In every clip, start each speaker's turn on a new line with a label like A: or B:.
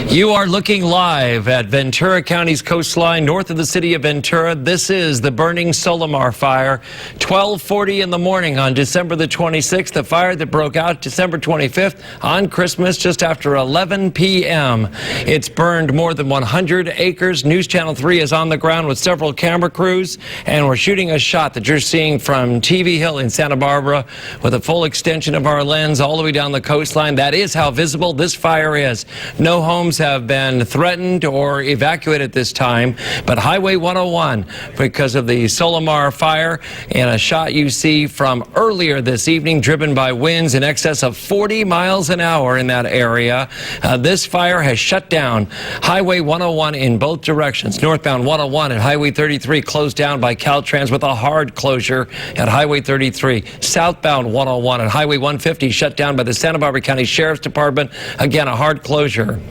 A: You are looking live at Ventura County's coastline north of the city of Ventura. This is the burning Solimar fire. 12:40 in the morning on December the 26th, the fire that broke out December 25th on Christmas just after 11 p.m. It's burned more than 100 acres. News Channel 3 is on the ground with several camera crews, and we're shooting a shot that you're seeing from TV Hill in Santa Barbara with a full extension of our lens all the way down the coastline. That is how visible this fire is. No homes have been threatened or evacuated at this time, but Highway 101, because of the Solimar fire, and a shot you see from earlier this evening, driven by winds in excess of 40 miles an hour in that area. This fire has shut down Highway 101 in both directions. Northbound 101 at Highway 33 closed down by Caltrans with a hard closure at Highway 33. Southbound 101 at Highway 150 shut down by the Santa Barbara County Sheriff's Department. Again, a hard closure.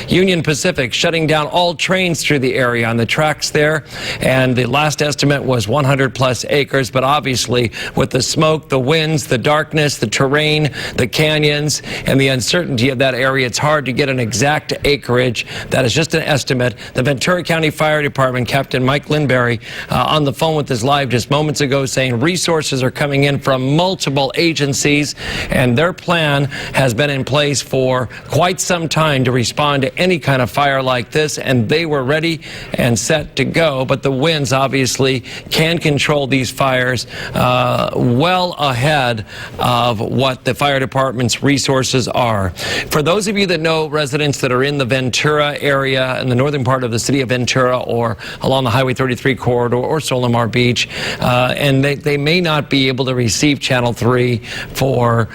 A: Union Pacific shutting down all trains through the area on the tracks there, and the last estimate was 100 plus acres, but obviously with the smoke, the winds, the darkness, the terrain, the canyons, and the uncertainty of that area, it's hard to get an exact acreage. That is just an estimate. The Ventura County Fire Department, Captain Mike Linberry, on the phone with us live just moments ago, saying resources are coming in from multiple agencies, and their plan has been in place for quite some time to respond to any kind of fire like this, and they were ready and set to go. But the winds obviously can control these fires well ahead of what the fire department's resources are. For those of you that know residents that are in the Ventura area, in the northern part of the city of Ventura, or along the Highway 33 corridor or Solimar Beach, and they may not be able to receive Channel 3 for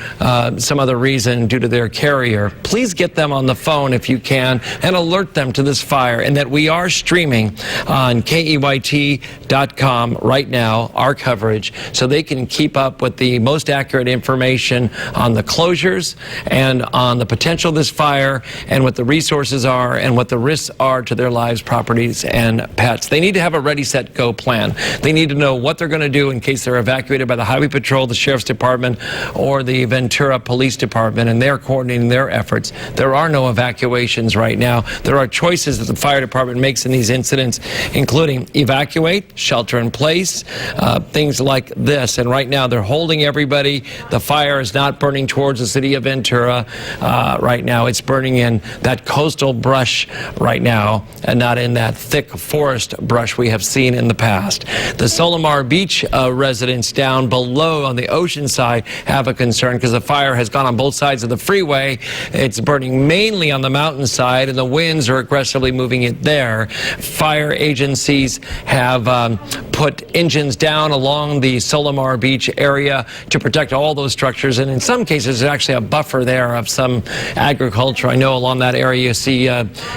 A: some other reason due to their carrier, please get them on the phone if you can and alert them to this fire, and that we are streaming on KEYT.com right now, our coverage, so they can keep up with the most accurate information on the closures and on the potential of this fire and what the resources are and what the risks are to their lives, properties, and pets. They need to have a ready, set, go plan. They need to know what they're going to do in case they're evacuated by the Highway Patrol, the Sheriff's Department, or the Ventura Police Department, and they're coordinating their efforts. There are no evacuations right now. There are choices that the fire department makes in these incidents, including evacuate, shelter in place, things like this. And right now they're holding everybody. The fire is not burning towards the city of Ventura right now. It's burning in that coastal brush right now, and not in that thick forest brush we have seen in the past. The Solimar Beach residents down below on the ocean side have a concern because the fire has gone on both sides of the freeway. It's burning mainly on the mountainside, and the winds are aggressively moving it there. Fire agencies have put engines down along the Solimar Beach area to protect all those structures, and in some cases there's actually a buffer there of some agriculture. I know along that area you see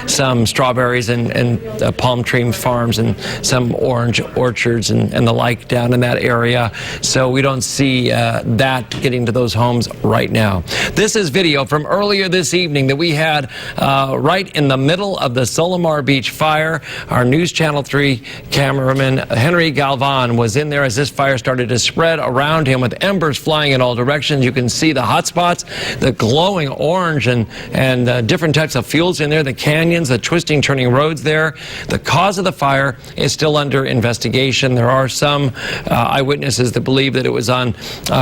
A: some strawberries and palm tree farms and some orange orchards and the like down in that area, so we don't see that getting to those homes right now. This is video from earlier this evening that we had right in the middle of the Solimar Beach fire. Our News Channel 3 cameraman Henry Galvan was in there as this fire started to spread around him with embers flying in all directions. You can see the hot spots, the glowing orange and different types of fuels in there, the canyons, the twisting, turning roads there. The cause of the fire is still under investigation. There are some eyewitnesses that believe that it was on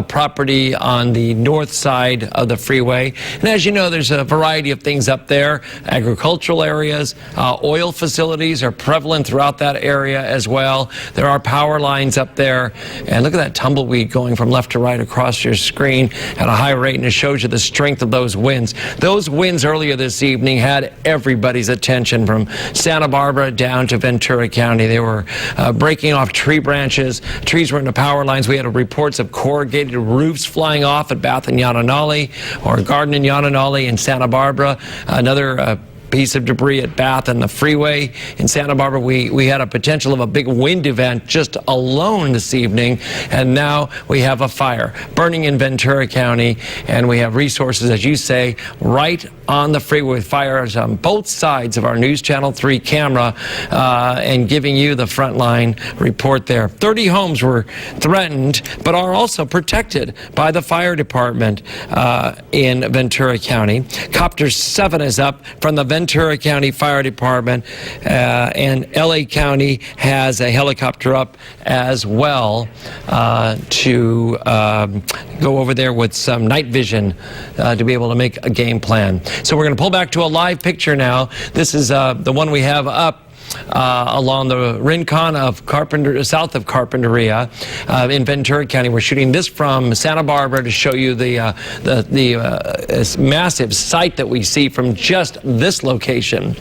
A: property on the north side of the freeway. And as you know, there's a variety of things up there. Agricultural areas, oil facilities are prevalent throughout that area as well. There are power lines up there, and look at that tumbleweed going from left to right across your screen at a high rate, and it shows you the strength of those winds. Those winds earlier this evening had everybody's attention from Santa Barbara down to Ventura County. They were breaking off tree branches. Trees were in the power lines. We had reports of corrugated roofs flying off at Bath and Yananali, or Garden and Yananali in Santa Barbara. Another piece of debris at Bath and the freeway in Santa Barbara. We had a potential of a big wind event just alone this evening, and now we have a fire burning in Ventura County, and we have resources, as you say, right on the freeway with fires on both sides of our News Channel 3 camera and giving you the frontline report there. 30 homes were threatened, but are also protected by the fire department in Ventura County. Copter 7 is up from the Ventura County Fire Department, and LA County has a helicopter up as well to go over there with some night vision to be able to make a game plan. So we're going to pull back to a live picture now. This is the one we have up along the Rincon of south of Carpinteria in Ventura County. We're shooting this from Santa Barbara to show you the massive site that we see from just this location.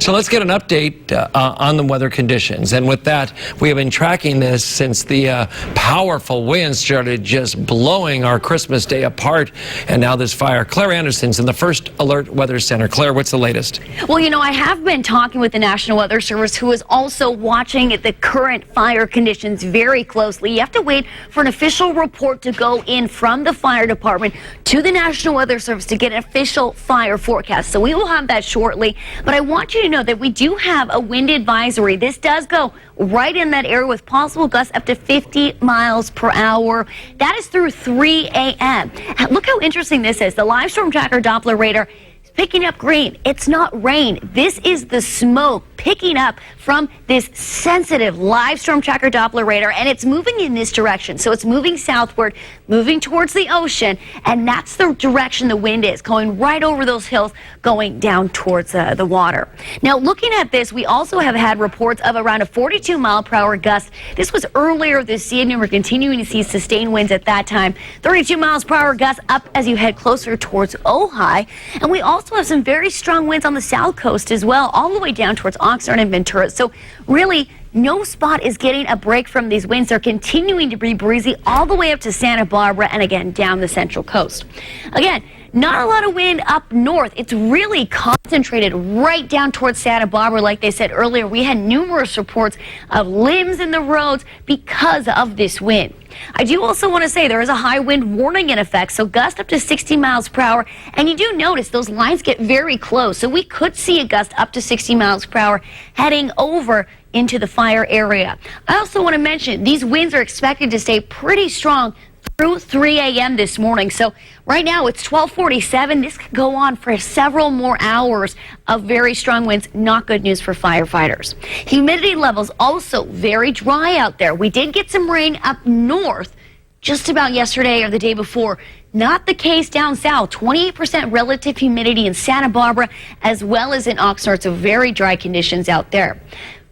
A: So let's get an update on the weather conditions. And with that, we have been tracking this since the powerful winds started just blowing our Christmas Day apart, and now this fire. Claire Anderson's in the First Alert Weather Center. Claire, what's the latest?
B: Well, you know, I have been talking with the National Weather Service, who is also watching the current fire conditions very closely. You have to wait for an official report to go in from the fire department to the National Weather Service to get an official fire forecast. So we will have that shortly. But I want you to know that we do have a wind advisory. This does go right in that area with possible gusts up to 50 miles per hour. That is through 3 a.m. Look how interesting this is. The live storm tracker Doppler radar picking up green. It's not rain. This is the smoke picking up from this sensitive live storm tracker Doppler radar, and it's moving in this direction. So it's moving southward, moving towards the ocean, and that's the direction the wind is, going right over those hills, going down towards the water. Now, looking at this, we also have had reports of around a 42 mile per hour gust. This was earlier this evening. We're continuing to see sustained winds at that time. 32 miles per hour gust up as you head closer towards Ojai. And we also have some very strong winds on the south coast as well, all the way down towards Oxnard and Ventura. So really, no spot is getting a break from these winds. They're continuing to be breezy all the way up to Santa Barbara and again down the central coast. Again, not a lot of wind up north. It's really concentrated right down towards Santa Barbara. Like they said earlier, we had numerous reports of limbs in the roads because of this wind. I do also want to say there is a high wind warning in effect, so gust up to 60 miles per hour. And you do notice those lines get very close, so we could see a gust up to 60 miles per hour heading over into the fire area. I also want to mention these winds are expected to stay pretty strong through 3 a.m. this morning. So right now it's 12:47. This could go on for several more hours of very strong winds. Not good news for firefighters. Humidity levels also very dry out there. We did get some rain up north just about yesterday or the day before. Not the case down south. 28% relative humidity in Santa Barbara as well as in Oxnard. So very dry conditions out there.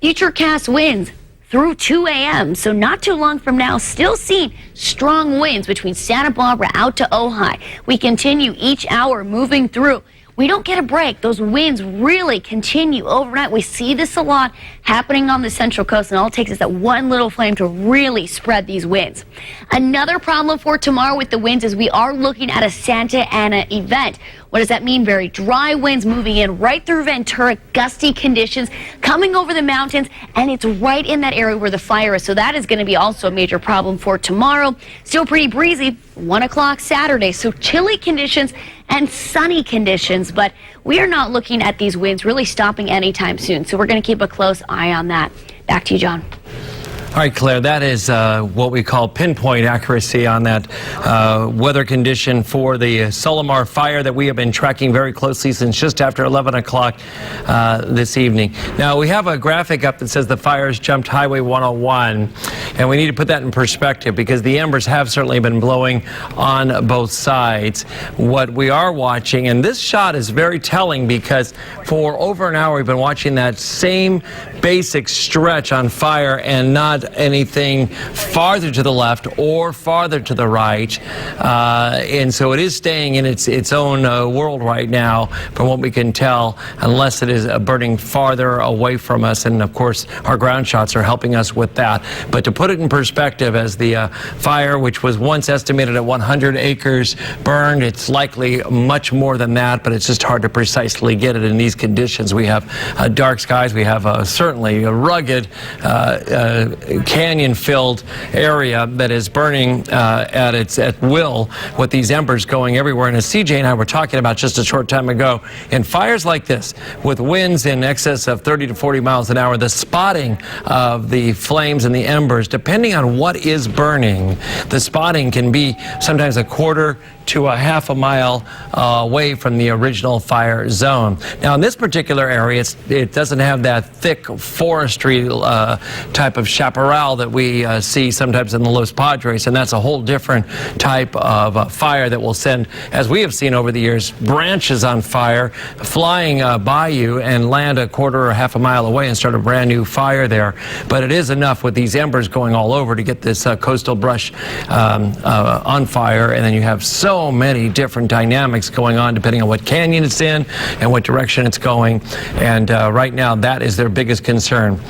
B: Futurecast winds through 2 a.m. So not too long from now, still seeing strong winds between Santa Barbara out to Ojai. We continue each hour moving through. We don't get a break. Those winds really continue overnight. We see this a lot happening on the central coast, and all it takes is that one little flame to really spread these winds. Another problem for tomorrow with the winds is we are looking at a Santa Ana event. What does that mean? Very dry winds moving in right through Ventura, gusty conditions coming over the mountains, and it's right in that area where the fire is. So that is going to be also a major problem for tomorrow. Still pretty breezy, 1 o'clock Saturday. So chilly conditions and sunny conditions, but we are not looking at these winds really stopping anytime soon. So we're going to keep a close eye on that. Back to you, John.
A: All right, Claire, that is what we call pinpoint accuracy on that weather condition for the Solimar fire that we have been tracking very closely since just after 11 o'clock this evening. Now, we have a graphic up that says the fires jumped Highway 101, and we need to put that in perspective because the embers have certainly been blowing on both sides. What we are watching, and this shot is very telling because for over an hour we've been watching that same basic stretch on fire and not anything farther to the left or farther to the right, and so it is staying in its own world right now from what we can tell, unless it is burning farther away from us, and of course our ground shots are helping us with that. But to put it in perspective, as the fire, which was once estimated at 100 acres burned, it's likely much more than that, but it's just hard to precisely get it in these conditions. We have dark skies, we have certainly certainly a rugged, canyon-filled area that is burning at will, with these embers going everywhere. And as CJ and I were talking about just a short time ago, in fires like this, with winds in excess of 30 to 40 miles an hour, the spotting of the flames and the embers, depending on what is burning, the spotting can be sometimes a quarter to a half a mile away from the original fire zone. Now, in this particular area, it doesn't have that thick forestry type of chaparral that we see sometimes in the Los Padres, and that's a whole different type of fire that will send, as we have seen over the years, branches on fire flying by you and land a quarter or half a mile away and start a brand new fire there. But it is enough with these embers going all over to get this coastal brush on fire, and then you have so many different dynamics going on depending on what canyon it's in and what direction it's going. And right now, that is their biggest concern.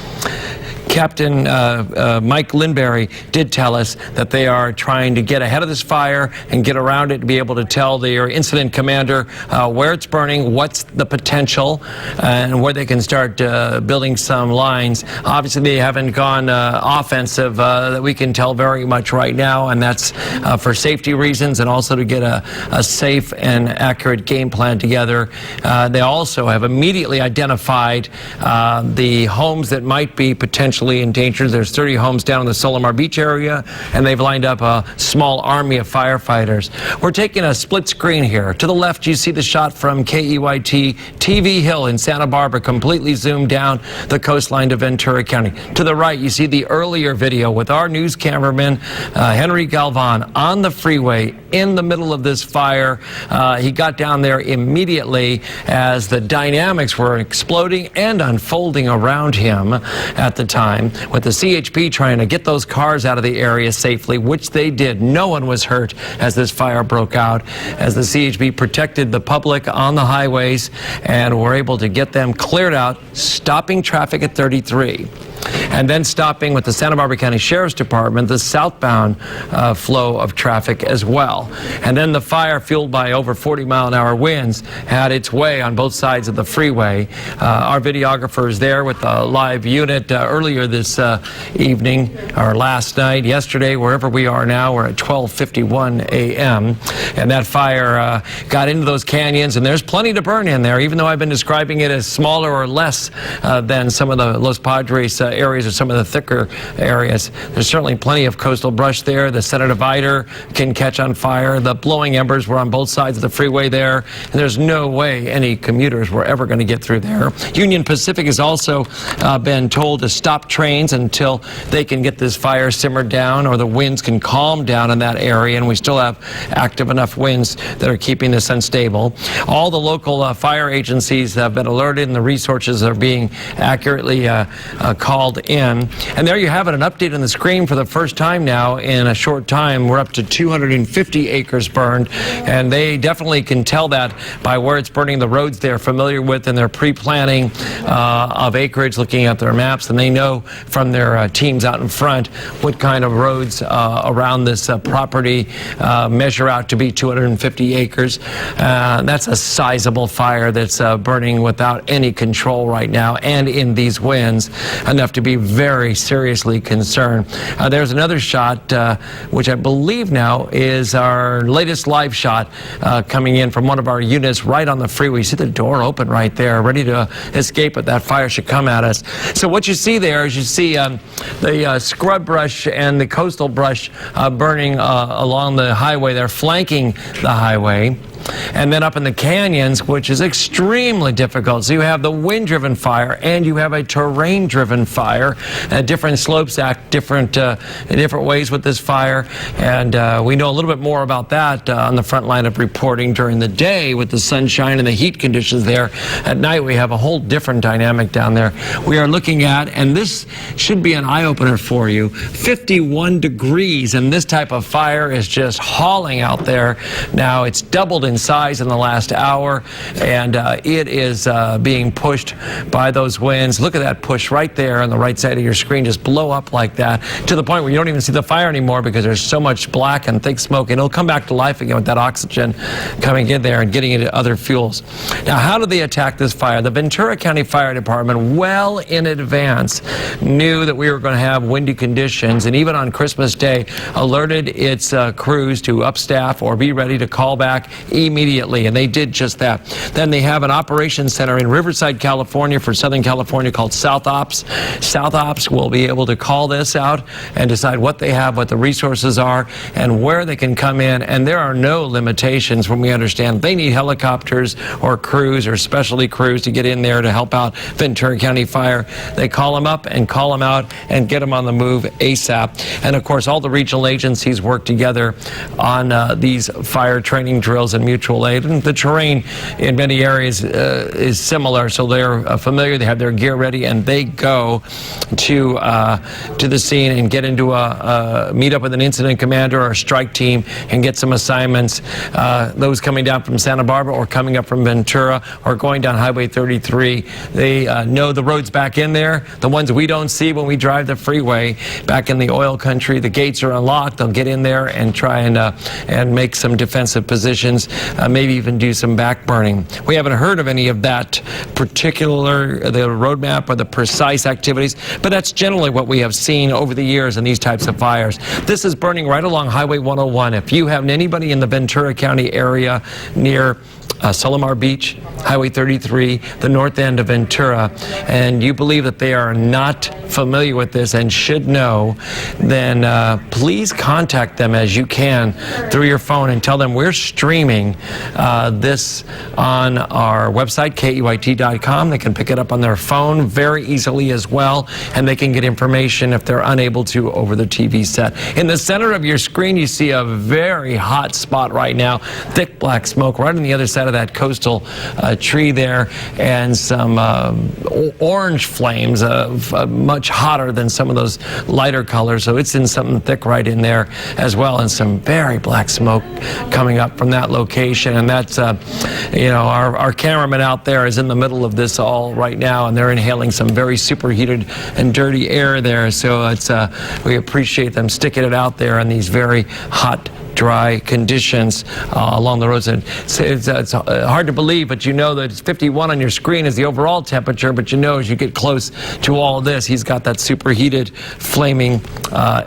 A: Captain Mike Lindberry did tell us that they are trying to get ahead of this fire and get around it to be able to tell their incident commander where it's burning, what's the potential, and where they can start building some lines. Obviously, they haven't gone offensive that we can tell very much right now, and that's for safety reasons and also to get a safe and accurate game plan together. They also have immediately identified the homes that might be potentially endangered. There's 30 homes down in the Solimar Beach area, and they've lined up a small army of firefighters. We're taking a split screen here. To the left, you see the shot from KEYT TV Hill in Santa Barbara, completely zoomed down the coastline to Ventura County. To the right, you see the earlier video with our news cameraman, Henry Galvan, on the freeway in the middle of this fire. He got down there immediately as the dynamics were exploding and unfolding around him at the time, with the CHP trying to get those cars out of the area safely, which they did. No one was hurt as this fire broke out, as the CHP protected the public on the highways and were able to get them cleared out, stopping traffic at 33. And then stopping with the Santa Barbara County Sheriff's Department the southbound flow of traffic as well. And then the fire, fueled by over 40-mile-an-hour winds, had its way on both sides of the freeway. Our videographer is there with the live unit earlier this evening, or last night, yesterday, wherever we are now. We're at 12:51 a.m. And that fire got into those canyons, and there's plenty to burn in there, even though I've been describing it as smaller or less than some of the Los Padres areas or some of the thicker areas. There's certainly plenty of coastal brush there. The center divider can catch on fire. The blowing embers were on both sides of the freeway there, and there's no way any commuters were ever going to get through there. Union Pacific has also been told to stop trains until they can get this fire simmered down or the winds can calm down in that area, and we still have active enough winds that are keeping this unstable. All the local fire agencies have been alerted, and the resources are being accurately called in. And there you have it, an update on the screen for the first time now in a short time. We're up to 250 acres burned, and they definitely can tell that by where it's burning, the roads they're familiar with, and their pre-planning of acreage, looking at their maps, and they know from their teams out in front what kind of roads around this property measure out to be 250 acres. That's a sizable fire that's burning without any control right now, and in these winds, enough to be very seriously concerned. There's another shot, which I believe now is our latest live shot coming in from one of our units right on the freeway. You see the door open right there, ready to escape, but that fire should come at us. So what you see there is you see the scrub brush and the coastal brush burning along the highway. They're flanking the highway. And then up in the canyons, which is extremely difficult. So you have the wind-driven fire and you have a terrain-driven fire. Different slopes act different in different ways with this fire. And we know a little bit more about that on the front line of reporting during the day with the sunshine and the heat conditions there. At night, we have a whole different dynamic down there. We are looking at, and this should be an eye-opener for you, 51 degrees. And this type of fire is just hauling out there. Now, it's doubled in in size in the last hour, and it is being pushed by those winds. Look at that push right there on the right side of your screen, just blow up like that to the point where you don't even see the fire anymore because there's so much black and thick smoke, and it'll come back to life again with that oxygen coming in there and getting into other fuels. Now, how did they attack this fire? The Ventura County Fire Department, well in advance, knew that we were going to have windy conditions, and even on Christmas Day alerted its crews to upstaff or be ready to call back immediately, and they did just that. Then they have an operations center in Riverside, California for Southern California called South Ops. South Ops will be able to call this out and decide what they have, what the resources are, and where they can come in, and there are no limitations from we understand. They need helicopters or crews or specialty crews to get in there to help out Ventura County Fire. They call them up and call them out and get them on the move ASAP. And of course, all the regional agencies work together on these fire training drills and mutual aid. And the terrain in many areas is similar, so they're familiar. They have their gear ready, and they go to the scene and get into meet up with an incident commander or a strike team and get some assignments. Those coming down from Santa Barbara or coming up from Ventura or going down Highway 33, they know the roads back in there, the ones we don't see when we drive the freeway back in the oil country. The gates are unlocked. They'll get in there and try and make some defensive positions, maybe even do some back burning. We haven't heard of any of that particular, the roadmap or the precise activities, but that's generally what we have seen over the years in these types of fires. This is burning right along Highway 101. If you have anybody in the Ventura County area near Solimar Beach, Highway 33, the north end of Ventura, and you believe that they are not familiar with this and should know, then please contact them as you can through your phone and tell them we're streaming this on our website, KEYT.com. They can pick it up on their phone very easily as well, and they can get information if they're unable to over the TV set. In the center of your screen, you see a very hot spot right now, thick black smoke right on the other side of that coastal tree there, and some orange flames, much hotter than some of those lighter colors. So it's in something thick right in there as well, and some very black smoke coming up from that location. And that's, you know, our cameraman out there is in the middle of this all right now, and they're inhaling some very superheated and dirty air there. So it's we appreciate them sticking it out there in these very hot, dry conditions along the roads. And it's hard to believe, but you know that it's 51 on your screen is the overall temperature, but you know as you get close to all of this, he's got that superheated, flaming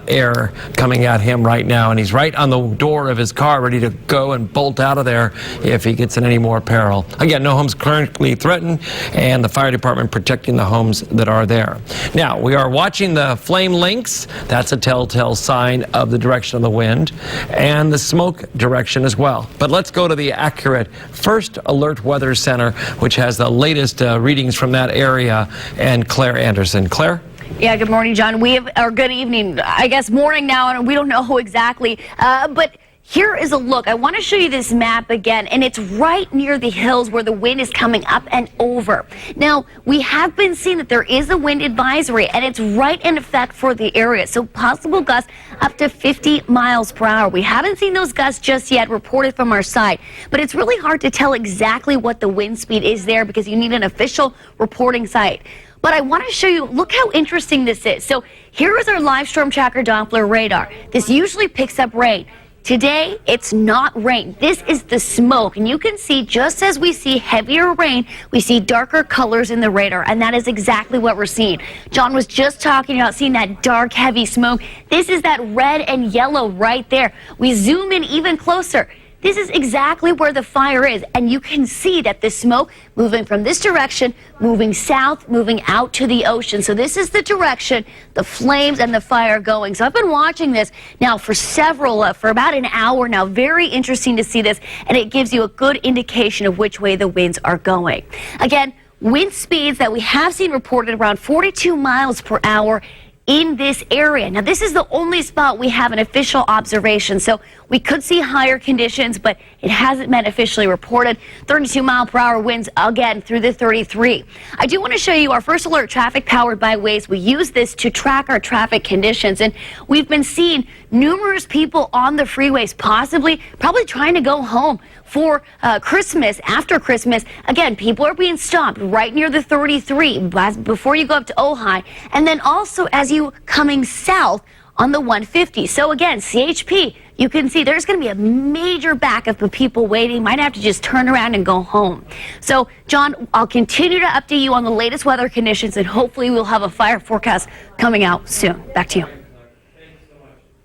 A: air coming at him right now, and he's right on the door of his car ready to go and bolt out of there if he gets in any more peril. Again, no homes currently threatened, and the fire department protecting the homes that are there. Now, we are watching the flame links. That's a telltale sign of the direction of the wind, and the smoke direction as well. But let's go to the accurate First Alert Weather Center, which has the latest readings from that area, and Claire Anderson. Claire?
B: Yeah, good morning, John. Or good evening, I guess morning now, and we don't know who exactly, but here is a look. I want to show you this map again, and it's right near the hills where the wind is coming up and over. Now, we have been seeing that there is a wind advisory, and it's right in effect for the area. So possible gusts up to 50 miles per hour. We haven't seen those gusts just yet reported from our side, but it's really hard to tell exactly what the wind speed is there because you need an official reporting site. But I want to show you, look how interesting this is. So here is our live storm tracker Doppler radar. This usually picks up rain. Today, it's not rain. This is the smoke. And you can see, just as we see heavier rain, we see darker colors in the radar. And that is exactly what we're seeing. John was just talking about seeing that dark, heavy smoke. This is that red and yellow right there. We zoom in even closer. This is exactly where the fire is, and you can see that the smoke moving from this direction, moving south, moving out to the ocean. So this is the direction the flames and the fire going. So I've been watching this now for for about an hour now. Very interesting to see this, and it gives you a good indication of which way the winds are going. Again, wind speeds that we have seen reported around 42 miles per hour in this area. Now, this is the only spot we have an official observation, so we could see higher conditions, but it hasn't been officially reported. 32-mile-per-hour winds again through the 33. I do want to show you our first alert traffic powered by Waze. We use this to track our traffic conditions, and we've been seeing numerous people on the freeways, probably trying to go home for Christmas, after Christmas. Again, people are being stopped right near the 33 before you go up to Ojai, and then also as you coming south on the 150. So again, CHP, you can see there's going to be a major backup of people waiting. Might have to just turn around and go home. So, John, I'll continue to update you on the latest weather conditions, and hopefully we'll have a fire forecast coming out soon. Back to you.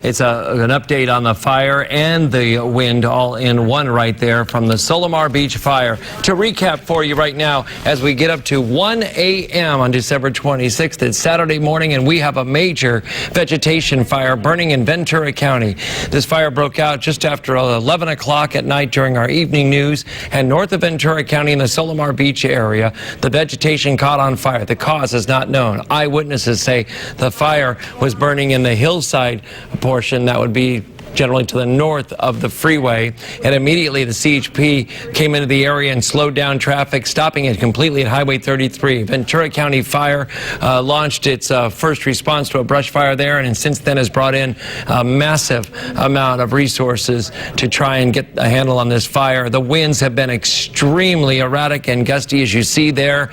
A: It's an update on the fire and the wind all in one right there from the Solimar Beach fire. To recap for you right now, as we get up to 1 a.m. on December 26th, it's Saturday morning, and we have a major vegetation fire burning in Ventura County. This fire broke out just after 11 o'clock at night during our evening news, and north of Ventura County in the Solimar Beach area, the vegetation caught on fire. The cause is not known. Eyewitnesses say the fire was burning in the hillside portion that would be generally to the north of the freeway, and immediately the CHP came into the area and slowed down traffic, stopping it completely at Highway 33. Ventura County Fire launched its first response to a brush fire there, and since then has brought in a massive amount of resources to try and get a handle on this fire. The winds have been extremely erratic and gusty, as you see there.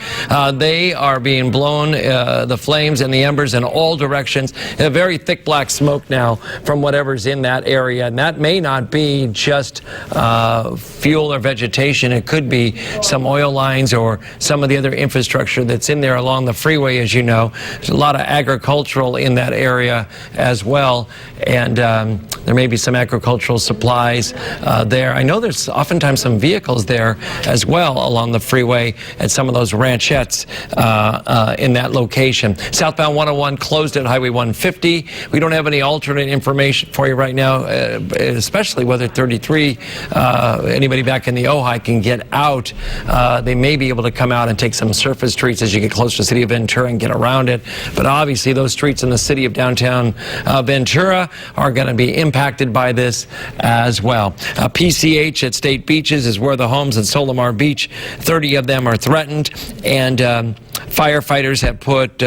A: They are being blown, the flames and the embers, in all directions. A very thick black smoke now from whatever's in that area, and that may not be just fuel or vegetation. It could be some oil lines or some of the other infrastructure that's in there along the freeway. As you know, there's a lot of agricultural in that area as well, and there may be some agricultural supplies there. I know there's oftentimes some vehicles there as well along the freeway at some of those ranchettes in that location. Southbound 101 closed at Highway 150. We don't have any alternate information for you right now, especially whether 33, anybody back in the Ojai can get out. They may be able to come out and take some surface streets as you get close to the city of Ventura and get around it. But obviously those streets in the city of downtown Ventura are going to be impacted by this as well. PCH at State Beaches is where the homes at Solimar Beach, 30 of them are threatened, and firefighters have put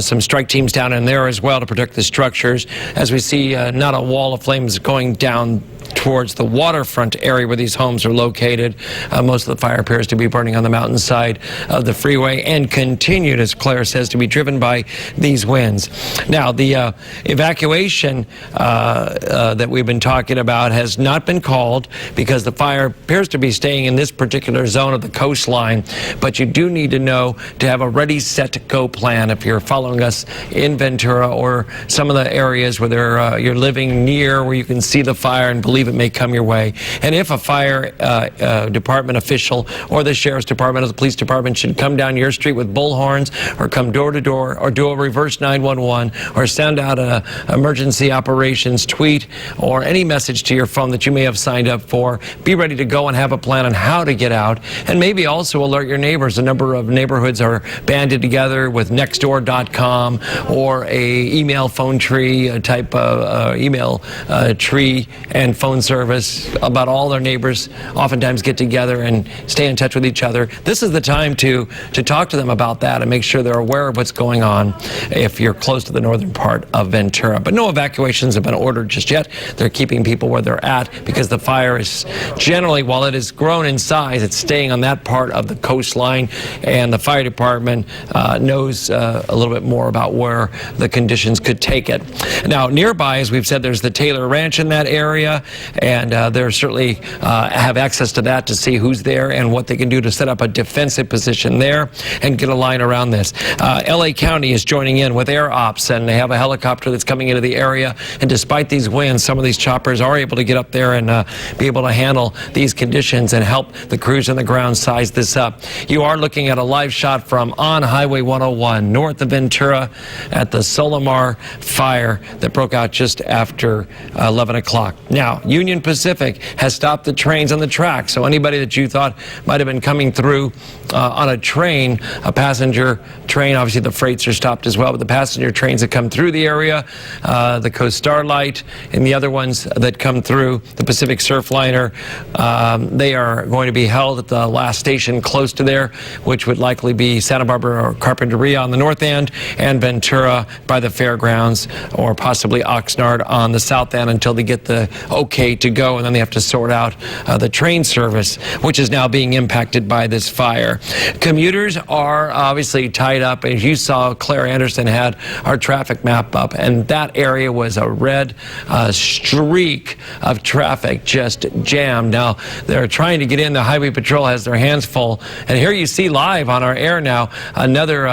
A: some strike teams down in there as well to protect the structures. As we see, not a wall of flames going down towards the waterfront area where these homes are located. Most of the fire appears to be burning on the mountainside of the freeway and continued, as Claire says, to be driven by these winds. Now, the evacuation that we've been talking about has not been called because the fire appears to be staying in this particular zone of the coastline, but you do need to know to have a ready, set, go plan if you're following us in Ventura or some of the areas where you're living near where you can see the fire and believe it may come your way. And if a fire department official or the sheriff's department or the police department should come down your street with bullhorns or come door to door or do a reverse 911 or send out an emergency operations tweet or any message to your phone that you may have signed up for, be ready to go and have a plan on how to get out, and maybe also alert your neighbors. A number of neighborhoods are banded together with nextdoor.com or a email phone tree type of email tree and phone service about all their neighbors oftentimes get together and stay in touch with each other. This is the time to talk to them about that and make sure they're aware of what's going on if you're close to the northern part of Ventura. But no evacuations have been ordered just yet. They're keeping people where they're at because the fire is generally, while it has grown in size, it's staying on that part of the coastline, and the fire department knows a little bit more about where the conditions could take it. Now, nearby, as we've said, there's the Taylor Ranch in that area, and they certainly have access to that to see who's there and what they can do to set up a defensive position there and get a line around this. LA County is joining in with air ops, and they have a helicopter that's coming into the area, and despite these winds, some of these choppers are able to get up there and be able to handle these conditions and help the crews on the ground size this up. You are looking at a live shot from on Highway 101 north of Ventura at the Solimar fire that broke out just after 11 o'clock. Now, Union Pacific has stopped the trains on the track. So anybody that you thought might have been coming through on a train, a passenger train, obviously the freights are stopped as well, but the passenger trains that come through the area, the Coast Starlight and the other ones that come through, the Pacific Surfliner, they are going to be held at the last station close to there, which would likely be Santa Barbara or Carpinteria on the north end, and Ventura by the fairgrounds, or possibly Oxnard on the south end until they get the okay to go, and then they have to sort out the train service, which is now being impacted by this fire. Commuters are obviously tied up. As you saw, Claire Anderson had our traffic map up, and that area was a red streak of traffic just jammed. Now, they're trying to get in. The Highway Patrol has their hands full, and here you see live on our air now another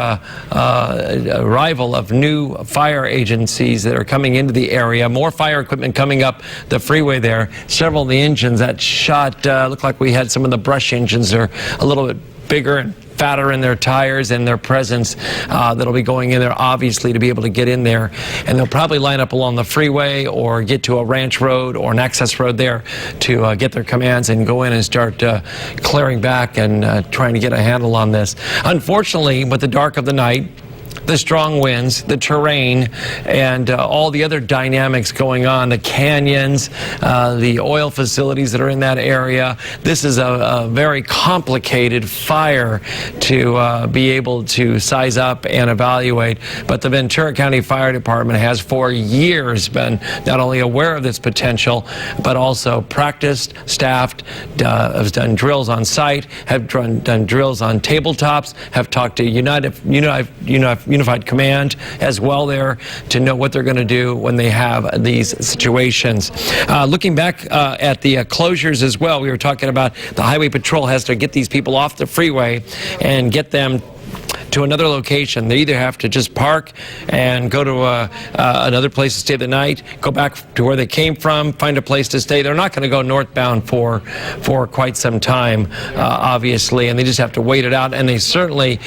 A: arrival of new fire agencies that are coming into the area. More fire equipment coming up the freeway there. Several of the engines that shot looked like we had some of the brush engines. Are a little bit bigger and fatter in their tires and their presence that'll be going in there, obviously, to be able to get in there. And they'll probably line up along the freeway or get to a ranch road or an access road there to get their commands and go in and start clearing back and trying to get a handle on this. Unfortunately, with the dark of the night, the strong winds, the terrain, and all the other dynamics going on, the canyons, the oil facilities that are in that area. This is a very complicated fire to be able to size up and evaluate. But the Ventura County Fire Department has for years been not only aware of this potential, but also practiced, staffed, has done drills on site, have done drills on tabletops, have talked to Unified Command as well there to know what they're going to do when they have these situations. Looking back at the closures as well, we were talking about the Highway Patrol has to get these people off the freeway and get them to another location. They either have to just park and go to another place to stay the night, go back to where they came from, find a place to stay. They're not going to go northbound for quite some time, obviously, and they just have to wait it out. And they certainly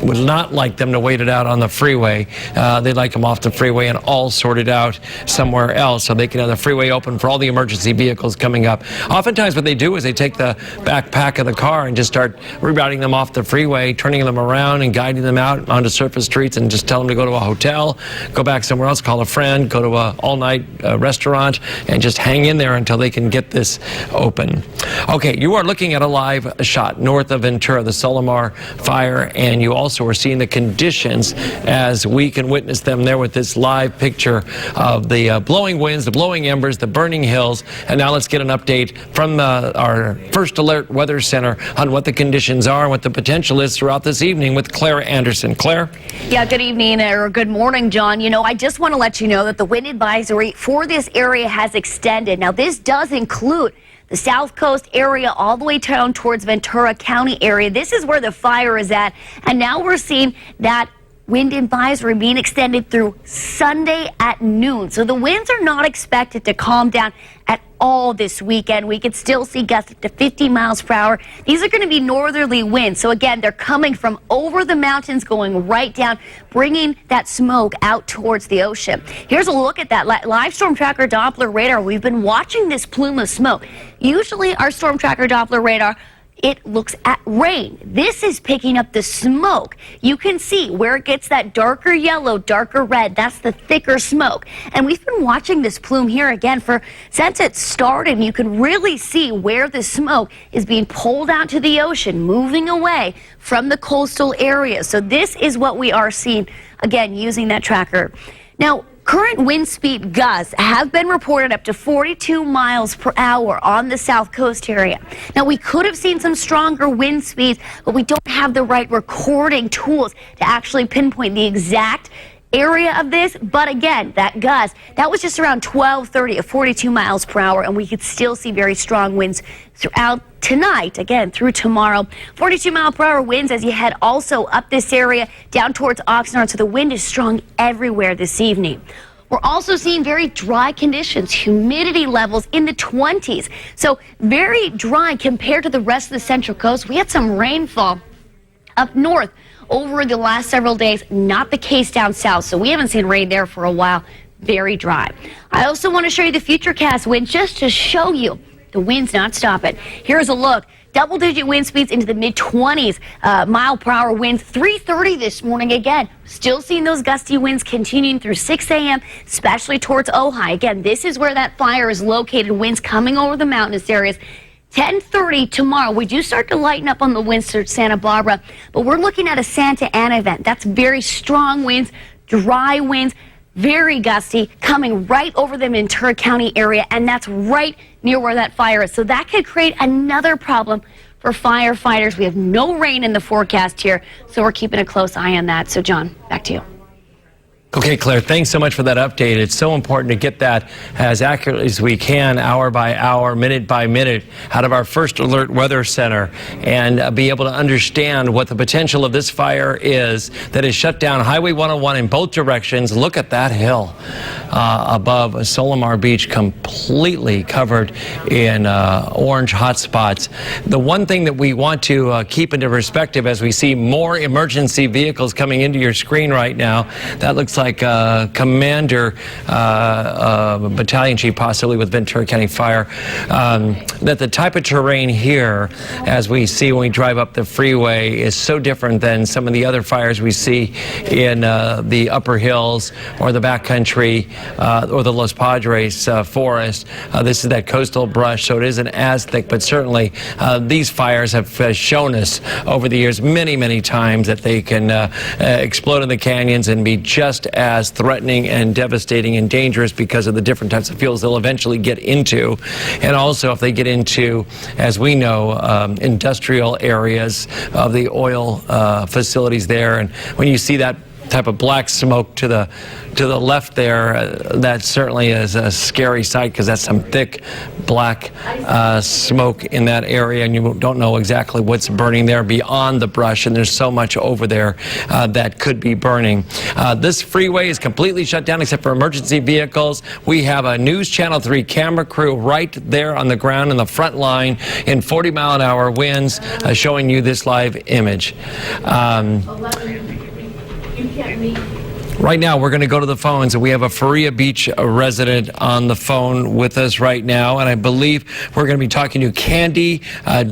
A: would not like them to wait it out on the freeway. They'd like them off the freeway and all sorted out somewhere else so they can have the freeway open for all the emergency vehicles coming up. Oftentimes what they do is they take the backpack of the car and just start rerouting them off the freeway, turning them around and guiding them out onto surface streets, and just tell them to go to a hotel, go back somewhere else, call a friend, go to a all-night restaurant, and just hang in there until they can get this open. Okay, you are looking at a live shot north of Ventura, the Solimar fire, and you also are seeing the conditions as we can witness them there with this live picture of the blowing winds, the blowing embers, the burning hills. And now let's get an update from our First Alert Weather Center on what the conditions are and what the potential is throughout this evening with Claire Anderson. Claire?
B: Yeah, good evening or good morning, John. You know, I just want to let you know that the wind advisory for this area has extended. Now, this does include the South Coast area all the way down towards Ventura County area. This is where the fire is at. And now we're seeing that wind advisory being extended through Sunday at noon. So the winds are not expected to calm down at all this weekend. We could still see gusts up to 50 miles per hour. These are going to be northerly winds. So again, they're coming from over the mountains, going right down, bringing that smoke out towards the ocean. Here's a look at that live storm tracker Doppler radar. We've been watching this plume of smoke. Usually our storm tracker Doppler radar, it looks at rain. This is picking up the smoke. You can see where it gets that darker yellow, darker red. That's the thicker smoke. And we've been watching this plume here again since it started. And you can really see where the smoke is being pulled out to the ocean, moving away from the coastal areas. So this is what we are seeing, again, using that tracker. Now, current wind speed gusts have been reported up to 42 miles per hour on the South Coast area. Now, we could have seen some stronger wind speeds, but we don't have the right recording tools to actually pinpoint the exact area of this. But again, that gust, that was just around 12:30 at 42 miles per hour, and we could still see very strong winds throughout tonight, again through tomorrow. 42 mile per hour winds as you head also up this area down towards Oxnard, so the wind is strong everywhere this evening. We're also seeing very dry conditions, humidity levels in the 20s. So very dry compared to the rest of the Central Coast. We had some rainfall up north over the last several days, not the case down south. So we haven't seen rain there for a while. very dry. I also want to show you the Futurecast wind just to show you the wind's not stopping. Here's a look. Double-digit wind speeds into the mid-20s, mile-per-hour winds, 330 this morning. Again, still seeing those gusty winds continuing through 6 a.m., especially towards Ojai. Again, this is where that fire is located. Winds coming over the mountainous areas. 10:30 tomorrow, we do start to lighten up on the winds to Santa Barbara, but we're looking at a Santa Ana event. That's very strong winds, dry winds, very gusty, coming right over the Ventura County area, and that's right near where that fire is. So that could create another problem for firefighters. We have no rain in the forecast here, so we're keeping a close eye on that. So, John, back to you.
A: Okay, Claire, thanks so much for that update. It's so important to get that as accurately as we can, hour by hour, minute by minute, out of our First Alert Weather Center, and be able to understand what the potential of this fire is that has shut down Highway 101 in both directions. Look at that hill above Solimar Beach, completely covered in orange hotspots. The one thing that we want to keep into perspective as we see more emergency vehicles coming into your screen right now, that looks like Commander Battalion Chief, possibly with Ventura County Fire, that the type of terrain here, as we see when we drive up the freeway, is so different than some of the other fires we see in the upper hills or the backcountry or the Los Padres forest. This is that coastal brush, so it isn't as thick, but certainly these fires have shown us over the years many, many times that they can explode in the canyons and be just as threatening and devastating and dangerous because of the different types of fuels they'll eventually get into. And also if they get into, as we know, industrial areas of the oil facilities there. And when you see that type of black smoke to the left there, that certainly is a scary sight, because that's some thick black smoke in that area, and you don't know exactly what's burning there beyond the brush, and there's so much over there that could be burning. This freeway is completely shut down except for emergency vehicles. We have a News Channel 3 camera crew right there on the ground in the front line in 40-mile-an-hour winds, showing you this live image. Right now, we're going to go to the phones, and we have a Faria Beach resident on the phone with us right now, and I believe we're going to be talking to Candy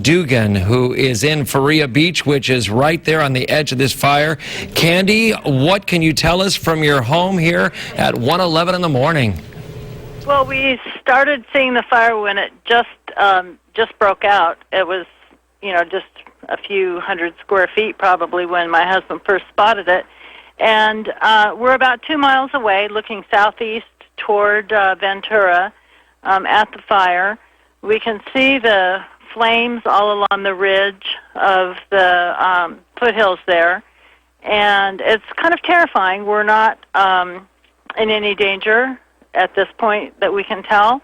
A: Dugan, who is in Faria Beach, which is right there on the edge of this fire. Candy, what can you tell us from your home here at 1:11 in the morning?
C: Well, we started seeing the fire when it just broke out. It was, just a few hundred square feet probably when my husband first spotted it. And we're about 2 miles away, looking southeast toward Ventura at the fire. We can see the flames all along the ridge of the foothills there. And it's kind of terrifying. We're not in any danger at this point that we can tell,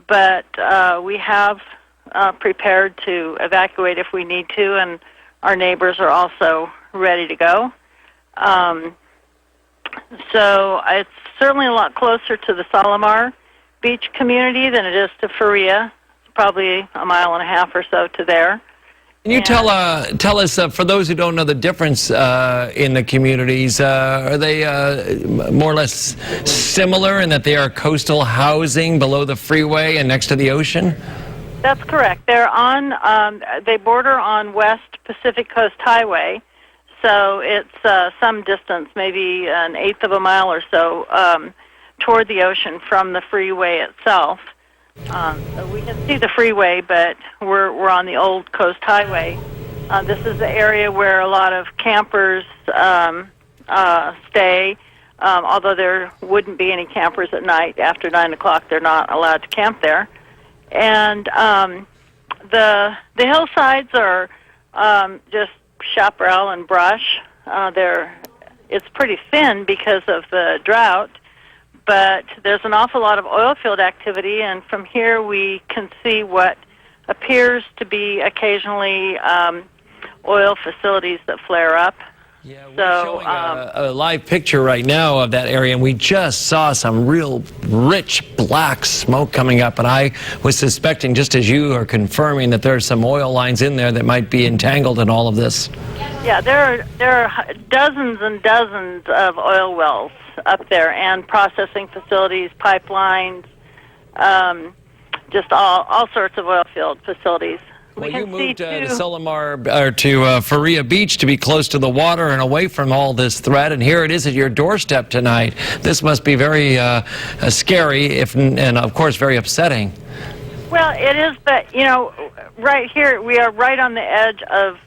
C: but we have prepared to evacuate if we need to, and our neighbors are also ready to go. So it's certainly a lot closer to the Solimar Beach community than it is to Faria. It's probably a mile and a half or so to there.
A: Can you tell us, for those who don't know the difference in the communities, are they more or less similar in that they are coastal housing below the freeway and next to the ocean?
C: That's correct. They're on, they border on West Pacific Coast Highway. So it's some distance, maybe an eighth of a mile or so, toward the ocean from the freeway itself. So we can see the freeway, but we're on the old Coast Highway. This is the area where a lot of campers stay. Although there wouldn't be any campers at night after 9 o'clock, they're not allowed to camp there. And the hillsides are just chaparral and brush. It's pretty thin because of the drought, but there's an awful lot of oil field activity, and from here we can see what appears to be occasionally oil facilities that flare up.
A: Yeah, we're
C: So,
A: showing a live picture right now of that area, and we just saw some real rich black smoke coming up, and I was suspecting, just as you are confirming, that there are some oil lines in there that might be entangled in all of this.
C: yeah, there are dozens and dozens of oil wells up there, and processing facilities, pipelines, just all sorts of oil field facilities.
A: Well, you moved to Solimar, or to Faria Beach, to be close to the water and away from all this threat, and here it is at your doorstep tonight. This must be very scary, and of course very upsetting.
C: Well, it is, but right here we are right on the edge of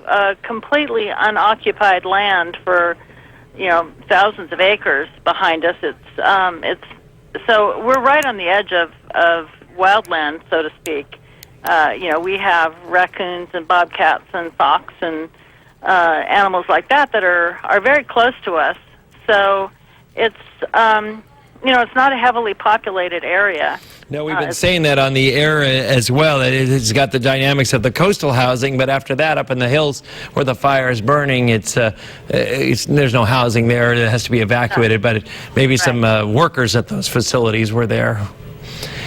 C: completely unoccupied land for thousands of acres behind us. It's so we're right on the edge of wildland, so to speak. We have raccoons and bobcats and fox and animals like that are very close to us. So it's it's not a heavily populated area.
A: No, we've been saying that on the air as well. It's got the dynamics of the coastal housing, but after that, up in the hills where the fire is burning, there's no housing there. It has to be evacuated. But maybe some workers at those facilities were there.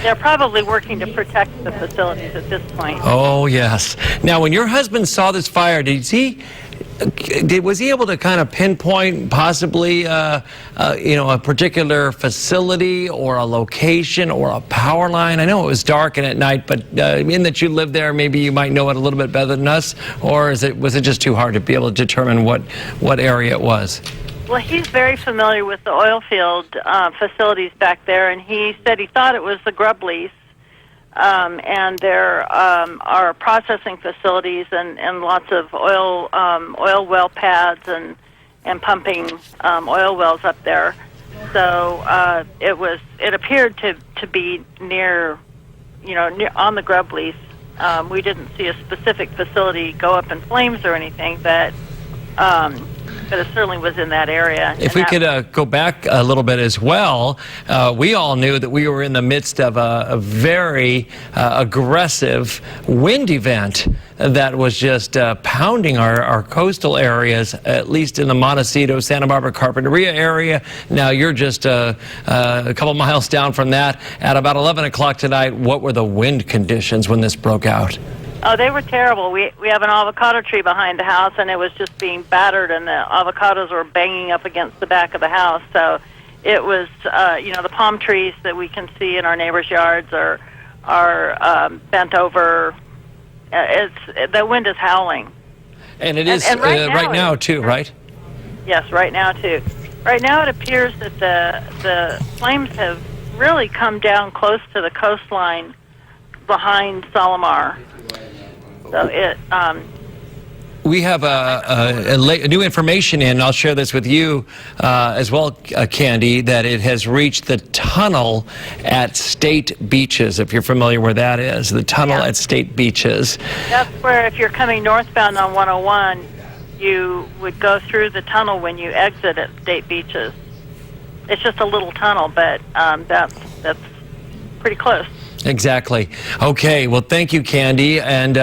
C: They're probably working to protect the facilities at this point.
A: Oh, yes. Now, when your husband saw this fire, was he able to kind of pinpoint possibly, a particular facility or a location or a power line? I know it was dark and at night, but in that you live there, maybe you might know it a little bit better than us, or was it just too hard to be able to determine what area it was?
C: Well, he's very familiar with the oil field facilities back there, and he said he thought it was the grub lease. And there are processing facilities and lots of oil well pads and pumping oil wells up there. So it appeared to be near on the grub lease. We didn't see a specific facility go up in flames or anything, but it certainly was in that area.
A: If we could go back a little bit as well, we all knew that we were in the midst of a very aggressive wind event that was just pounding our coastal areas, at least in the Montecito, Santa Barbara, Carpinteria area. Now you're just a couple miles down from that. At about 11 o'clock tonight, what were the wind conditions when this broke out?
C: Oh, they were terrible. We have an avocado tree behind the house, and it was just being battered, and the avocados were banging up against the back of the house. So it was, the palm trees that we can see in our neighbors' yards are bent over. The wind is howling.
A: And it is right now too, right?
C: Yes, right now too. Right now it appears that the flames have really come down close to the coastline behind Solimar. So
A: we have new information in. I'll share this with you as well, Candy, that it has reached the tunnel at State Beaches, if you're familiar where that is. The tunnel at State Beaches.
C: That's where, if you're coming northbound on 101, you would go through the tunnel when you exit at State Beaches. It's just a little tunnel, but that's pretty close.
A: Exactly. Okay. Well, thank you, Candy, and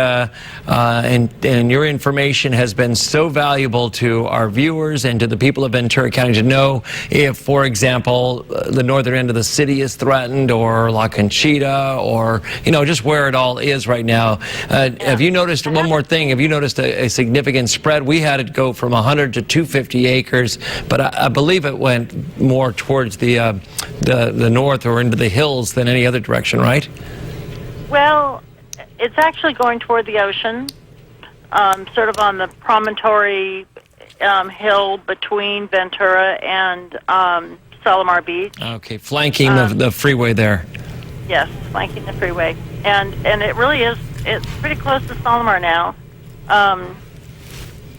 A: your information has been so valuable to our viewers and to the people of Ventura County to know if, for example, the northern end of the city is threatened, or La Conchita, or just where it all is right now. Have you noticed one more thing? Have you noticed a significant spread? We had it go from 100 to 250 acres, but I believe it went more towards the north or into the hills than any other direction, right?
C: Well, it's actually going toward the ocean, sort of on the promontory hill between Ventura and Solimar Beach.
A: Okay, flanking the freeway there.
C: Yes, flanking the freeway. And it really is, it's pretty close to Solimar now.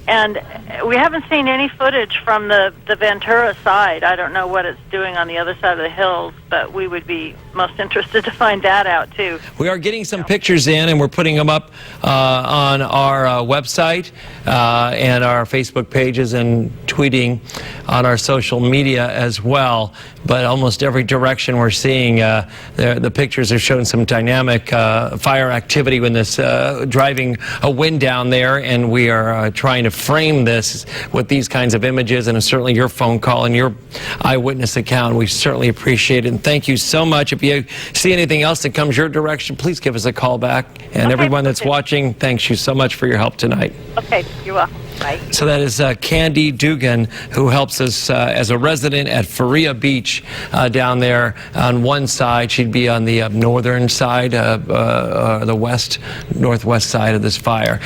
C: And we haven't seen any footage from the Ventura side. I don't know what it's doing on the other side of the hills. but we would be most interested to find that out too.
A: We are getting some pictures in, and we're putting them up on our website and our Facebook pages, and tweeting on our social media as well. But almost every direction we're seeing, the pictures are showing some dynamic fire activity when this driving a wind down there, and we are trying to frame this with these kinds of images, and certainly your phone call and your eyewitness account. We certainly appreciate it, and thank you so much. If you see anything else that comes your direction, please give us a call back. And everyone that's watching, thanks you so much for your help tonight.
C: Okay, you're welcome. Bye.
A: So that is Candy Dugan, who helps us as a resident at Faria Beach down there on one side. She'd be on the northern side, the northwest side of this fire.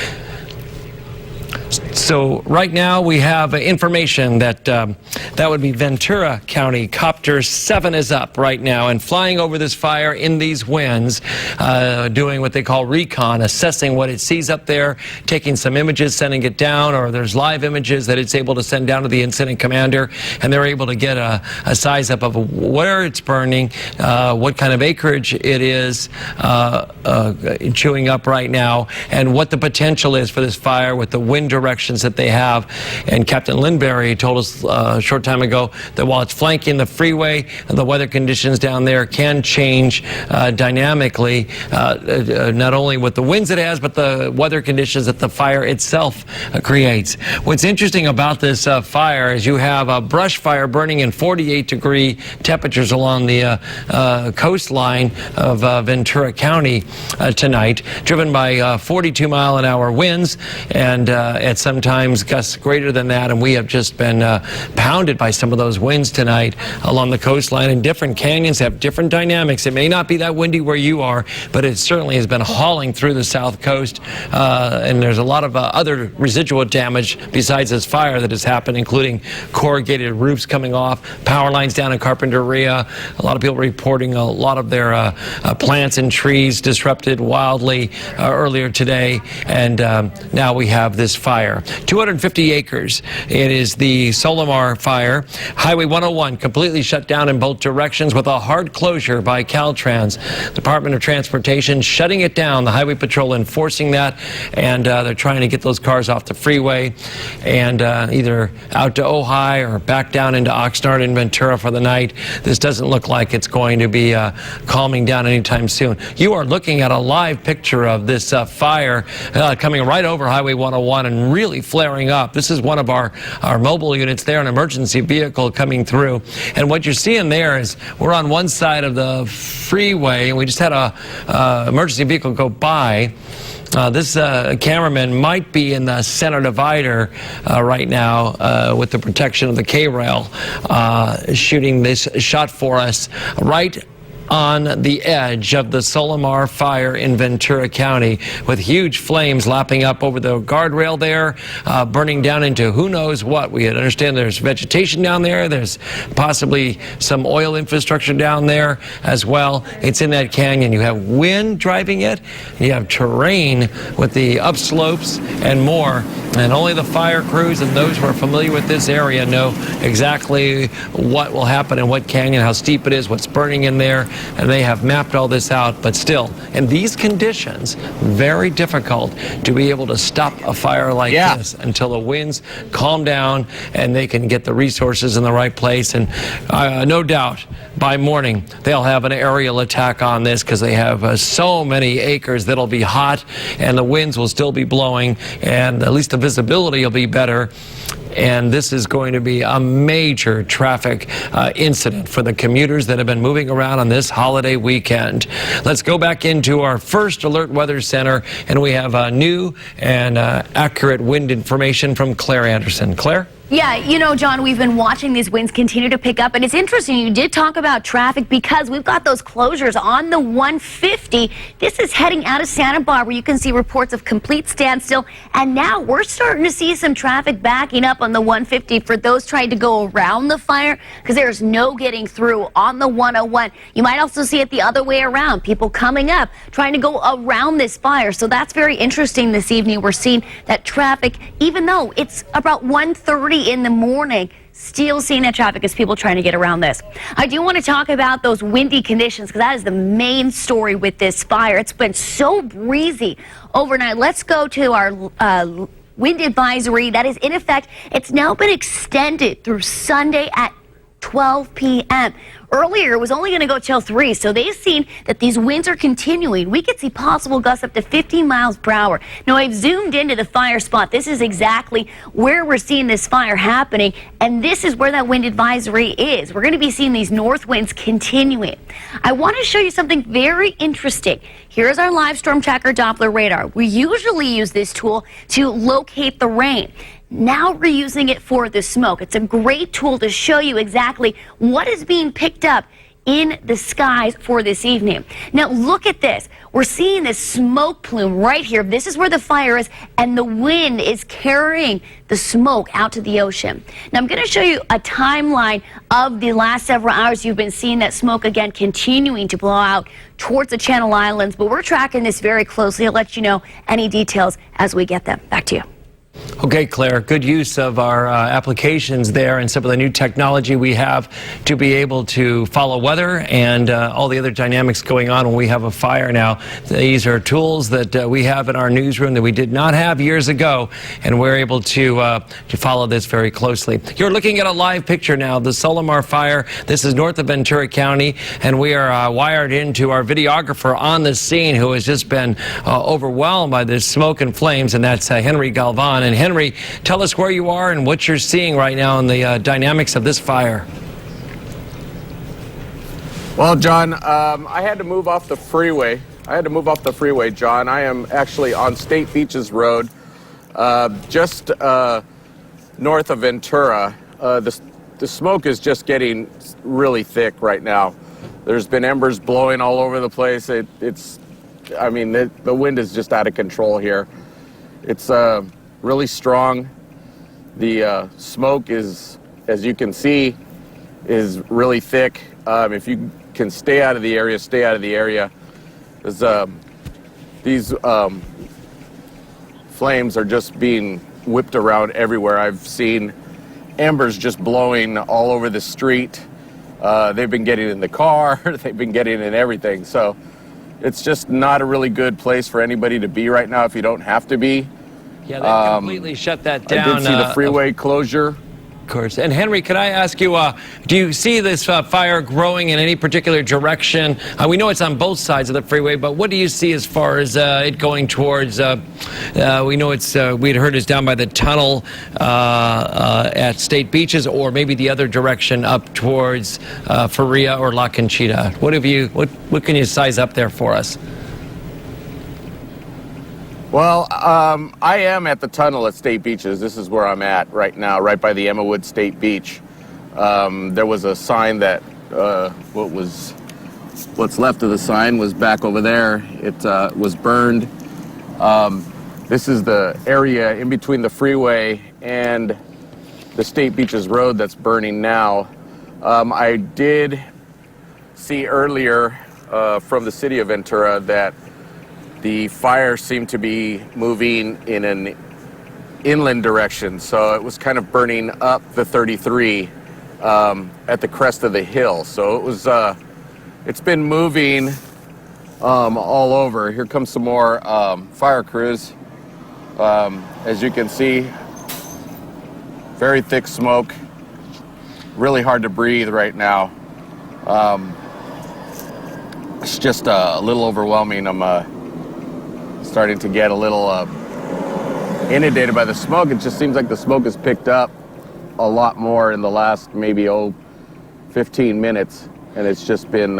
A: So right now we have information that that would be Ventura County. Copter 7 is up right now and flying over this fire in these winds, doing what they call recon, assessing what it sees up there, taking some images, sending it down, or there's live images that it's able to send down to the incident commander, and they're able to get a size up of where it's burning, what kind of acreage it is chewing up right now, and what the potential is for this fire with the wind directions that they have. And Captain Lindberry told us a short time ago that while it's flanking the freeway, the weather conditions down there can change dynamically, not only with the winds it has, but the weather conditions that the fire itself creates. What's interesting about this fire is you have a brush fire burning in 48-degree temperatures along the coastline of Ventura County tonight, driven by 42-mile-an-hour winds, and at sometimes gusts greater than that, and we have just been pounded by some of those winds tonight along the coastline, and different canyons have different dynamics. It may not be that windy where you are, but it certainly has been hauling through the south coast, and there's a lot of other residual damage besides this fire that has happened, including corrugated roofs coming off, power lines down in Carpinteria, a lot of people reporting a lot of their plants and trees disrupted wildly earlier today, and now we have this fire. 250 acres. It is the Solimar fire. Highway 101 completely shut down in both directions with a hard closure by Caltrans. Department of Transportation shutting it down. The Highway Patrol enforcing that, and they're trying to get those cars off the freeway and either out to Ojai or back down into Oxnard and Ventura for the night. This doesn't look like it's going to be calming down anytime soon. You are looking at a live picture of this fire coming right over Highway 101 and really flaring up. This is one of our mobile units there, an emergency vehicle coming through. And what you're seeing there is we're on one side of the freeway, and we just had a emergency vehicle go by. This cameraman might be in the center divider right now with the protection of the K-rail, shooting this shot for us right on the edge of the Solimar fire in Ventura County, with huge flames lapping up over the guardrail there, burning down into who knows what. We understand there's vegetation down there. There's possibly some oil infrastructure down there as well. It's in that canyon. You have wind driving it. You have terrain with the upslopes and more. And only the fire crews and those who are familiar with this area know exactly what will happen in what canyon, how steep it is, what's burning in there. And they have mapped all this out, but still, in these conditions, very difficult to be able to stop a fire like this until the winds calm down and they can get the resources in the right place. And no doubt, by morning, they'll have an aerial attack on this because they have so many acres that'll be hot, and the winds will still be blowing, and at least the visibility will be better. And this is going to be a major traffic incident for the commuters that have been moving around on this holiday weekend. Let's go back into our first Alert Weather Center, and we have new and accurate wind information from Claire Anderson. Claire?
B: Yeah, you know, John, we've been watching these winds continue to pick up, and it's interesting you did talk about traffic because we've got those closures on the 150. This is heading out of Santa Barbara. You can see reports of complete standstill, and now we're starting to see some traffic backing up on the 150 for those trying to go around the fire because there's no getting through on the 101. You might also see it the other way around, people coming up trying to go around this fire. So that's very interesting this evening. We're seeing that traffic, even though it's about 1:30 in the morning, Still seeing that traffic as people trying to get around this. I do want to talk about those windy conditions because that is the main story with this fire. It's been so breezy overnight. Let's go to our wind advisory that is in effect. It's now been extended through Sunday at 12 p.m. Earlier, it was only going to go till 3, so they've seen that these winds are continuing. We could see possible gusts up to 15 miles per hour. Now, I've zoomed into the fire spot. This is exactly where we're seeing this fire happening, and this is where that wind advisory is. We're going to be seeing these north winds continuing. I want to show you something very interesting. Here's our live storm tracker Doppler radar. We usually use this tool to locate the rain. Now we're using it for the smoke. It's a great tool to show you exactly what is being picked up in the skies for this evening. Now look at this. We're seeing this smoke plume right here. This is where the fire is, and the wind is carrying the smoke out to the ocean. Now I'm going to show you a timeline of the last several hours. You've been seeing that smoke again continuing to blow out towards the Channel Islands, but we're tracking this very closely. I'll let you know any details as we get them. Back to you.
A: Okay, Claire, good use of our applications there and some of the new technology we have to be able to follow weather and all the other dynamics going on when we have a fire now. These are tools that we have in our newsroom that we did not have years ago, and we're able to follow this very closely. You're looking at a live picture now, the Solimar fire. This is north of Ventura County, and we are wired into our videographer on the scene who has just been overwhelmed by this smoke and flames, and that's Henry Galvan. And Henry, tell us where you are and what you're seeing right now in the dynamics of this fire.
D: Well, John, I had to move off the freeway. John. I am actually on State Beaches Road, just north of Ventura. The smoke is just getting really thick right now. There's been embers blowing all over the place. The wind is just out of control here. It's really strong. The smoke is, as you can see, is really thick. If you can stay out of the area, stay out of the area. These flames are just being whipped around everywhere. I've seen embers just blowing all over the street. They've been getting in the car, they've been getting in everything. So it's just not a really good place for anybody to be right now if you don't have to be.
A: Yeah, they completely shut that down.
D: I did see the freeway closure.
A: Of course. And Henry, can I ask you, do you see this fire growing in any particular direction? We know it's on both sides of the freeway, but what do you see as far as it going towards? We know it's, we'd heard it's down by the tunnel at State Beaches, or maybe the other direction up towards Faria or La Conchita. What can you size up there for us?
D: Well, I am at the tunnel at State Beaches. This is where I'm at right now, right by the Emmawood State Beach. There was a sign that what's left of the sign was back over there. It was burned. This is the area in between the freeway and the State Beaches Road that's burning now. I did see earlier from the city of Ventura that the fire seemed to be moving in an inland direction, so it was kind of burning up the 33 at the crest of the hill. So it was, it's been moving all over. Here comes some more fire crews. As you can see, very thick smoke, really hard to breathe right now. It's just a little overwhelming. I'm starting to get a little inundated by the smoke. It just seems like the smoke has picked up a lot more in the last maybe 15 minutes, and it's just been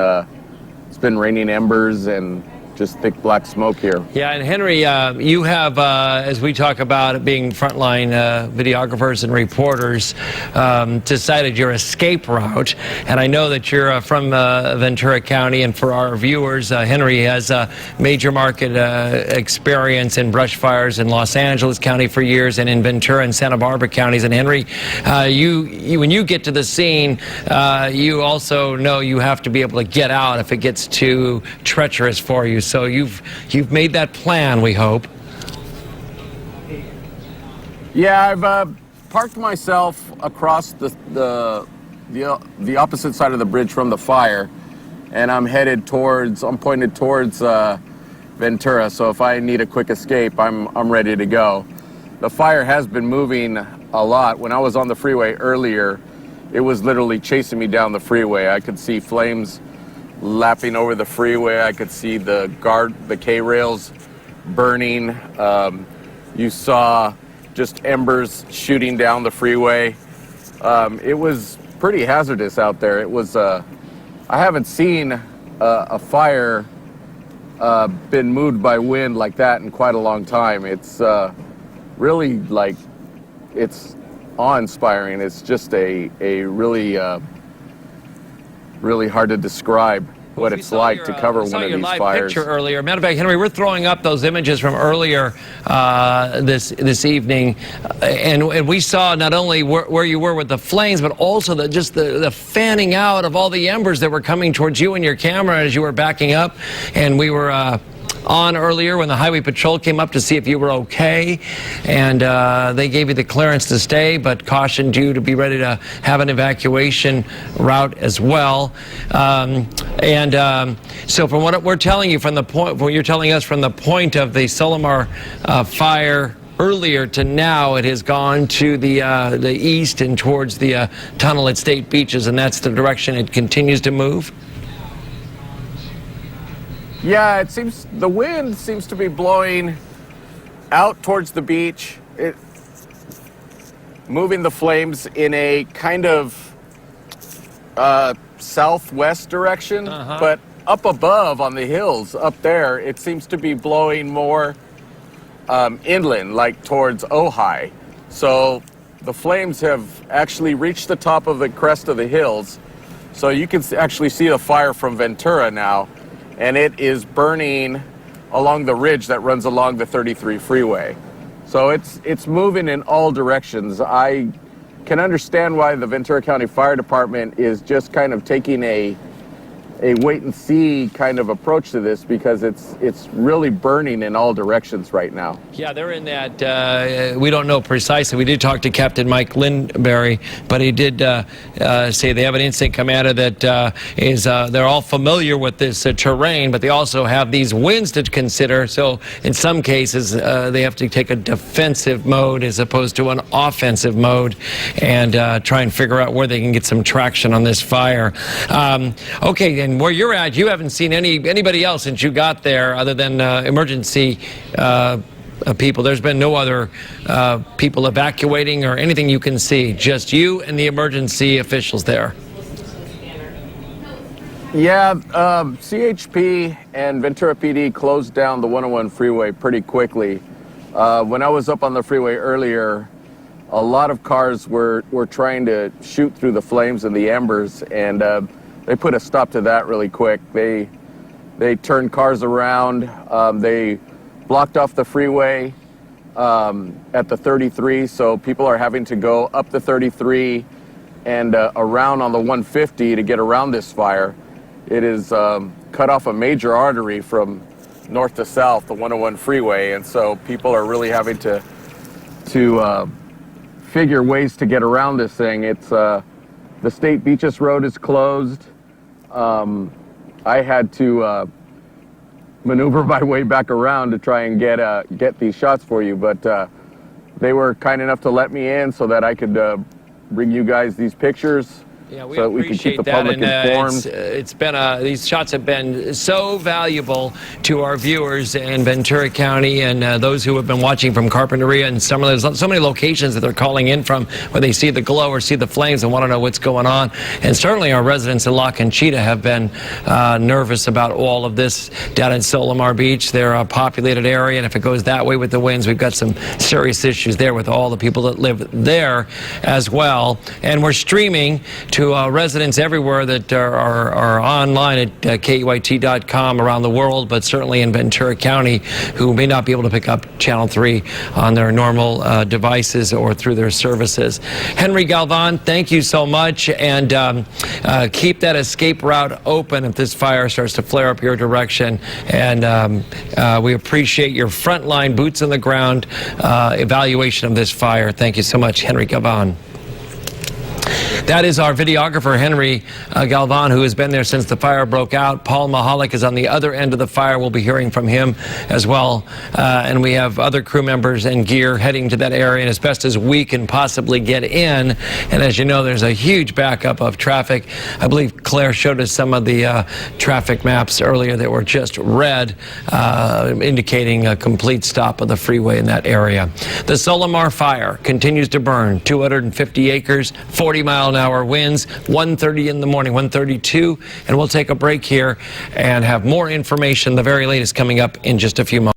D: raining embers and just thick black smoke here.
A: Yeah, and Henry, you have, as we talk about it being frontline videographers and reporters, decided your escape route. And I know that you're from Ventura County, and for our viewers, Henry has major market experience in brush fires in Los Angeles County for years and in Ventura and Santa Barbara counties. And Henry, when you get to the scene, you also know you have to be able to get out if it gets too treacherous for you. So you've made that plan, we hope.
D: Yeah, parked myself across the opposite side of the bridge from the fire, and I'm pointed towards Ventura. So if I need a quick escape, I'm ready to go. The fire has been moving a lot. When I was on the freeway earlier, it was literally chasing me down the freeway. I could see flames lapping over the freeway. I could see the K-rails burning. You saw just embers shooting down the freeway. It was pretty hazardous out there. It was, I haven't seen a fire been moved by wind like that in quite a long time. It's really like, it's awe-inspiring. It's just a really, really hard to describe what it's like to cover one of these fires.
A: Picture earlier. Matter of fact, Henry, we're throwing up those images from earlier this evening, and we saw not only where you were with the flames, but also the fanning out of all the embers that were coming towards you and your camera as you were backing up. And we were on earlier when the highway patrol came up to see if you were okay, and they gave you the clearance to stay, but cautioned you to be ready to have an evacuation route as well. So from what we're telling you, from the point, what you're telling us from the point of the Solimar fire earlier to now, it has gone to the east and towards the tunnel at State Beaches, and that's the direction it continues to move.
D: Yeah, it seems the wind seems to be blowing out towards the beach, moving the flames in a kind of southwest direction, but up above on the hills up there, it seems to be blowing more inland, like towards Ojai. So the flames have actually reached the top of the crest of the hills. So you can actually see the fire from Ventura now. And it is burning along the ridge that runs along the 33 freeway. So it's moving in all directions. I can understand why the Ventura County Fire Department is just kind of taking a wait and see kind of approach to this, because it's really burning in all directions right now.
A: Yeah, they're in that, we don't know precisely. We did talk to Captain Mike Lindberry, but he did say they have an incident commander that they're all familiar with this terrain, but they also have these winds to consider. So in some cases, they have to take a defensive mode as opposed to an offensive mode, and try and figure out where they can get some traction on this fire. Okay, and where you're at, you haven't seen anybody else since you got there other than emergency people. There's been no other people evacuating or anything you can see, just you and the emergency officials there.
D: Yeah, CHP and Ventura PD closed down the 101 freeway pretty quickly. When I was up on the freeway earlier, a lot of cars were trying to shoot through the flames and the embers, and they put a stop to that really quick. They turned cars around. They blocked off the freeway at the 33, so people are having to go up the 33 and around on the 150 to get around this fire. It is cut off a major artery from north to south, the 101 freeway, and so people are really having to figure ways to get around this thing. It's the State Beaches Road is closed. I had to maneuver my way back around to try and get these shots for you, but they were kind enough to let me in so that I could bring you guys these pictures.
A: Yeah, we
D: so that we can keep the public informed.
A: It's been these shots have been so valuable to our viewers in Ventura County and those who have been watching from Carpinteria and so many locations that they're calling in from where they see the glow or see the flames and want to know what's going on. And certainly our residents in La Conchita have been nervous about all of this down in Solimar Beach. They're a populated area, and if it goes that way with the winds, we've got some serious issues there with all the people that live there as well. And we're streaming to to residents everywhere that are online at KEYT.com around the world, but certainly in Ventura County, who may not be able to pick up Channel 3 on their normal devices or through their services. Henry Galvan, thank you so much, and keep that escape route open if this fire starts to flare up your direction. And we appreciate your frontline, boots on the ground evaluation of this fire. Thank you so much, Henry Galvan. That is our videographer, Henry Galvan, who has been there since the fire broke out. Paul Mahalik is on the other end of the fire. We'll be hearing from him as well. And we have other crew members and gear heading to that area as best as we can possibly get in. And as you know, there's a huge backup of traffic. I believe Claire showed us some of the traffic maps earlier that were just red, indicating a complete stop of the freeway in that area. The Solimar fire continues to burn, 250 acres, 40-mile-an-hour winds, 1:30 in the morning, 1:32, and we'll take a break here and have more information, the very latest, coming up in just a few moments.